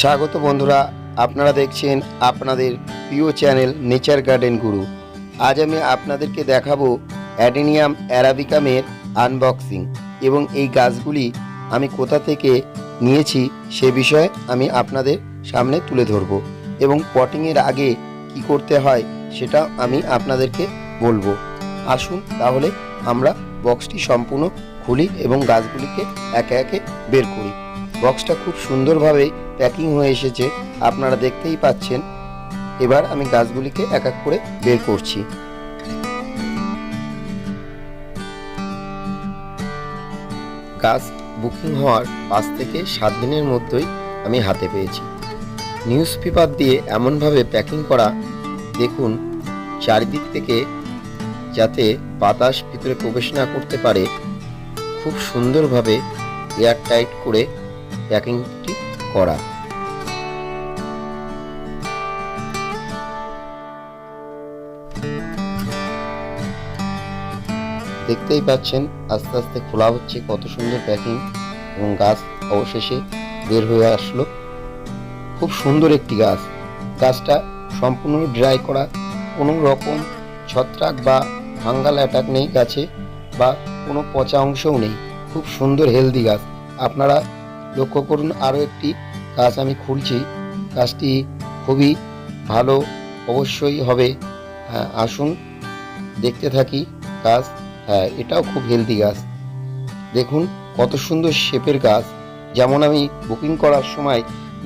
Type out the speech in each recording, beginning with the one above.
স্বাগত বন্ধুরা, আপনারা দেখছেন আপনাদের প্রিয় চ্যানেল নেচার গার্ডেন গুরু। আজ আমি আপনাদেরকে দেখাবো অ্যাডেনিয়াম অ্যারাবিকামের আনবক্সিং এবং এই গাছগুলি আমি কোথা থেকে নিয়েছি সে বিষয়ে আমি আপনাদের সামনে তুলে ধরব এবং পটিংয়ের আগে কি করতে হয় সেটা আমি আপনাদেরকে বলবো। আসুন তাহলে আমরা বক্সটি সম্পূর্ণ খুলি এবং গাছগুলিকে একে একে বের করি। বক্সটা খুব সুন্দরভাবে প্যাকিং হয়ে এসেছে, আপনারা দেখতেই পাচ্ছেন। এবার আমি গাছগুলিকে এক এক করে বের করছি। গাছ বুকিং হওয়ার 5 থেকে 7 দিনের মধ্যেই আমি হাতে পেয়েছি। নিউজ পেপার দিয়ে এমনভাবে প্যাকিং করা, দেখুন চারিদিক থেকে যাতে বাতাস ভিতরে প্রবেশ না করতে পারে, খুব সুন্দরভাবে এয়ার টাইট করে প্যাকিংটি করা। দেখতেই পাচ্ছেন আস্তে আস্তে খোলা হচ্ছে, কত সুন্দর প্যাকিং এবং গাছ অবশেষে বের হয়ে আসলো। খুব সুন্দর একটি গাছ। গাছটা সম্পূর্ণ ড্রাই করা, কোনো রকম ছত্রাক বা ফাঙ্গাল অ্যাটাক নেই গাছে, বা কোনো পচা অংশও নেই। খুব সুন্দর হেলদি গাছ। আপনারা লক্ষ্য করুন, আরও একটি গাছ আমি খুলছি। গাছটি খুবই ভালো অবশ্যই হবে। হ্যাঁ, আসুন দেখতে থাকি গাছ। হ্যাঁ, এটাও খুব হেলদি গাছ। দেখুন কত সুন্দর শেপের গাছ। যেমন আমি বুকিং করার সময়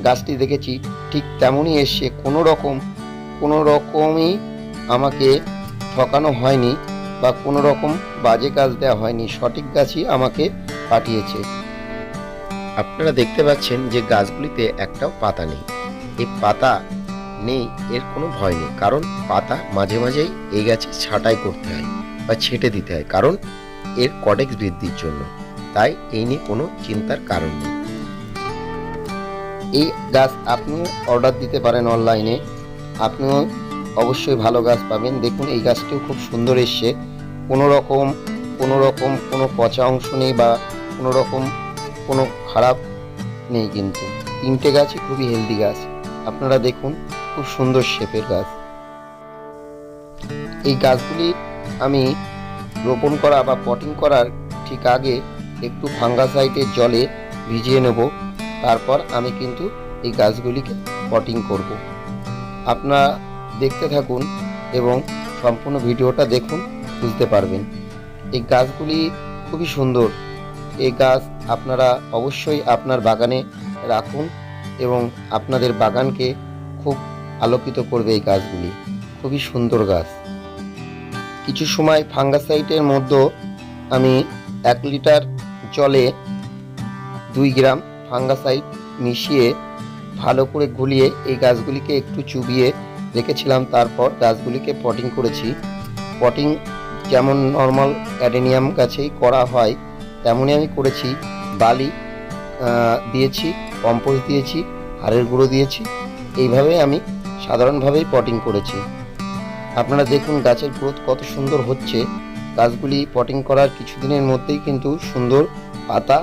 গাছটি দেখেছি ঠিক তেমনই এসছে। কোনো রকমই আমাকে ঠকানো হয়নি বা কোনো রকম বাজে গাছ দেওয়া হয়নি, সঠিক গাছই আমাকে পাঠিয়েছে। আপনারা দেখতে পাচ্ছেন যে গাছগুলিতে একটাও পাতা নেই। এই পাতা নেই এর কোনো ভয় নেই, কারণ পাতা মাঝে মাঝেই এই গাছে ছাঁটাই করতে হয় বা ছেঁটে দিতে হয়, কারণ এর কডেক্স বৃদ্ধির জন্য। তাই এই নিয়ে কোনো চিন্তার কারণ নেই। এই গাছ আপনিও অর্ডার দিতে পারেন অনলাইনে, আপনিও অবশ্যই ভালো গাছ পাবেন। দেখুন এই গাছটিও খুব সুন্দর এসছে। কোনো রকম কোনো পচা অংশ নেই বা কোনো খারাপ নেই, কিন্তু 3টে গাছই খুবই হেলদি গাছ। আপনারা দেখুন খুব সুন্দর শেপের গাছ। এই গাছগুলি আমি রোপণ করা বা পটিং করার ঠিক আগে একটু ফাঙ্গাসাইডের জলে ভিজিয়ে নেব, তারপর আমি কিন্তু এই গাছগুলিকে পটিং করব। আপনারা দেখতে থাকুন এবং সম্পূর্ণ ভিডিওটা দেখুন, বুঝতে পারবেন। এই গাছগুলি খুবই সুন্দর। এই গাছ আপনারা অবশ্যই আপনার বাগানে রাখুন এবং আপনাদের বাগানকে খুব আলোকিত করবে এই গাছগুলি। খুবই সুন্দর গাছ। কিছু সময় ফাঙ্গাসাইডের মধ্যে আমি 1 লিটার জলে 2 গ্রাম ফাঙ্গাসাইড মিশিয়ে ভালো করে গুলিয়ে এই গাছগুলিকে একটু চুবিয়ে রেখেছিলাম। তারপর গাছগুলিকে পটিং করেছি। পটিং যেমন নর্মাল অ্যাডেনিয়াম গাছেই করা হয় তেমনই আমি করেছি। বালি দিয়েছি, কম্পোস্ট দিয়েছি, হাড়ের গুঁড়ো দিয়েছি। এইভাবে আমি সাধারণভাবেই পটিং করেছি। আপনারা দেখুন গাছের গ্রোথ কত সুন্দর হচ্ছে। গাছগুলি পটিং করার কিছুদিনের মধ্যেই কিন্তু সুন্দর পাতা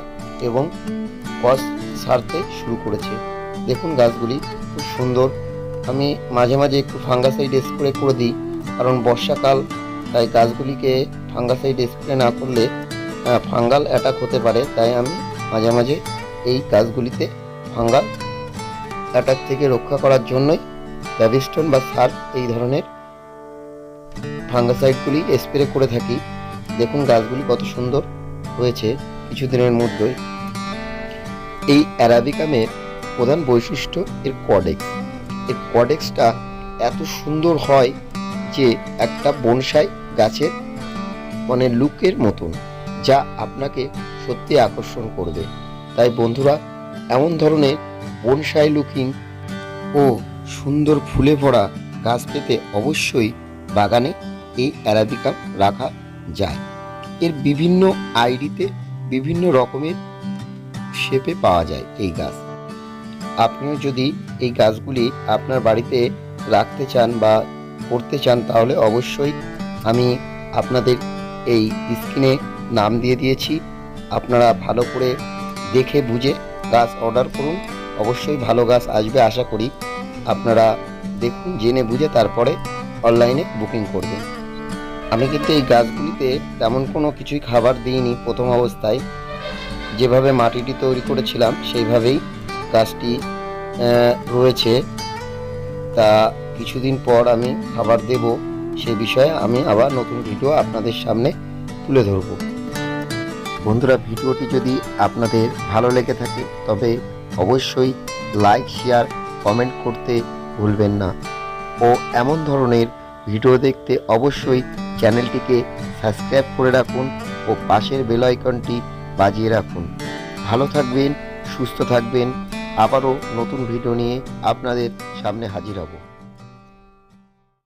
এবং কস ছাড়তে শুরু করেছে। দেখুন গাছগুলি খুব সুন্দর। আমি মাঝে মাঝে একটু ফাঙ্গাসাইড স্প্রে করে দিই, কারণ বর্ষাকাল, তাই গাছগুলিকে ফাঙ্গাসাইড স্প্রে না করলে ফাঙ্গাল অ্যাটাক হতে পারে। তাই আমি মাঝে মাঝে এই গাছগুলিতে ফাঙ্গাল অ্যাটাক থেকে রক্ষা করার জন্যই ব্যাবিস্টন বা সার্ফ এই ধরনের ফাঙ্গাসাইডগুলি স্প্রে করে থাকি। দেখুন গাছগুলি কত সুন্দর হয়েছে কিছুদিনের মধ্যেই। এই অ্যারাবিকামের প্রধান বৈশিষ্ট্য এর কডেক্স। এর কডেক্সটা এত সুন্দর হয় যে একটা বনসাই গাছের মানে লুকের মতন, যা আপনাকে সত্যি আকর্ষণ করবে। তাই বন্ধুরা, এমন ধরনের বনসাই লুকিং ও সুন্দর ফুলে ভরা গাছ পেতে অবশ্যই বাগানে এই অ্যারাবিকাম রাখা যায়। এর বিভিন্ন আইডিতে বিভিন্ন রকমের শেপে পাওয়া যায় এই গাছ। আপনিও যদি এই গাছগুলি আপনার বাড়িতে রাখতে চান বা করতে চান, তাহলে অবশ্যই আমি আপনাদের এই স্ক্রিনে নাম দিয়ে দিয়েছি। আপনারা ভালো করে দেখে বুঝে গাছ অর্ডার করুন অবশ্যই ভালো গাছ আসবে আশা করি। আপনারা দেখুন, জেনে বুঝে তারপরে অনলাইনে বুকিং করবেন। আমি কিন্তু এই গাছগুলিতে তেমন কোনো কিছুই খাবার দিইনি। প্রথম অবস্থায় যেভাবে মাটিটি তৈরি করেছিলাম সেইভাবেই গাছটি রয়েছে। তা কিছুদিন পর আমি খাবার দেব, সে বিষয়ে আমি আবার নতুন ভিডিও আপনাদের সামনে তুলে ধরব। বন্ধুরা, ভিডিওটি যদি আপনাদের ভালো লেগে থাকে তবে অবশ্যই লাইক, শেয়ার, কমেন্ট করতে ভুলবেন না। ও এমন ধরনের ভিডিও দেখতে অবশ্যই চ্যানেলটিকে সাবস্ক্রাইব করে রাখুন ও পাশের বেল আইকনটি বাজিয়ে রাখুন। ভালো থাকবেন, সুস্থ থাকবেন। আবারও নতুন ভিডিও নিয়ে আপনাদের সামনে হাজির হব।